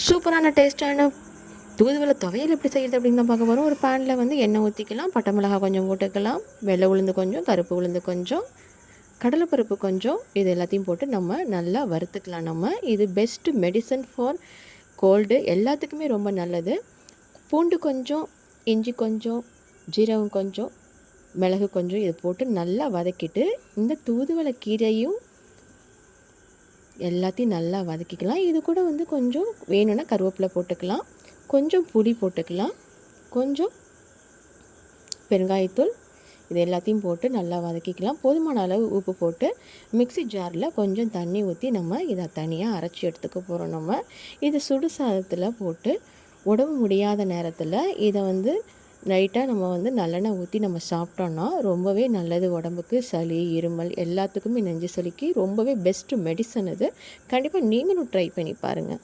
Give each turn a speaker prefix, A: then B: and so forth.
A: சூப்பரான டேஸ்ட்டான தூதுவளை துவையல் எப்படி செய்கிறது அப்படின்னு தான் பார்க்க போகிறோம். ஒரு பேனில் வந்து எண்ணெய் ஊற்றிக்கலாம், பட்டை மிளகாய் கொஞ்சம் போட்டுக்கலாம், வெள்ளை உளுந்து கொஞ்சம், கருப்பு உளுந்து கொஞ்சம், கடலைப்பருப்பு கொஞ்சம், இது எல்லாத்தையும் போட்டு நம்ம நல்லா வறுத்துக்கலாம். இது பெஸ்ட்டு மெடிசன் ஃபார் கோல்டு, எல்லாத்துக்குமே ரொம்ப நல்லது. பூண்டு கொஞ்சம், இஞ்சி கொஞ்சம், ஜீரகம் கொஞ்சம், மிளகு கொஞ்சம், இது போட்டு நல்லா வதக்கிட்டு இந்த தூதுவளை கீரையும் எல்லாத்தையும் நல்லா வதக்கிக்கலாம். இது கூட வந்து கொஞ்சம் வேணும்னா கருவேப்பிலை போட்டுக்கலாம், கொஞ்சம் புளி போட்டுக்கலாம், கொஞ்சம் பெருங்காயத்தூள், இது எல்லாத்தையும் போட்டு நல்லா வதக்கிக்கலாம். போதுமான அளவு உப்பு போட்டு மிக்ஸி ஜாரில் கொஞ்சம் தண்ணி ஊற்றி நம்ம இதை தனியாக அரைச்சி எடுத்துக்க போகிறோம். இது சுடு சாதத்தில் போட்டு உடம்பு முடியாத நேரத்தில் இதை வந்து லைட்டாக நம்ம வந்து நல்லெண்ணெய் ஊற்றி நம்ம சாப்பிட்டோன்னா ரொம்பவே நல்லது உடம்புக்கு. சளி, இருமல் எல்லாத்துக்குமே, நெஞ்சு சளிக்கு ரொம்பவே பெஸ்ட்டு மெடிசன் இது. கண்டிப்பாக நீங்களும் ட்ரை பண்ணி பாருங்கள்.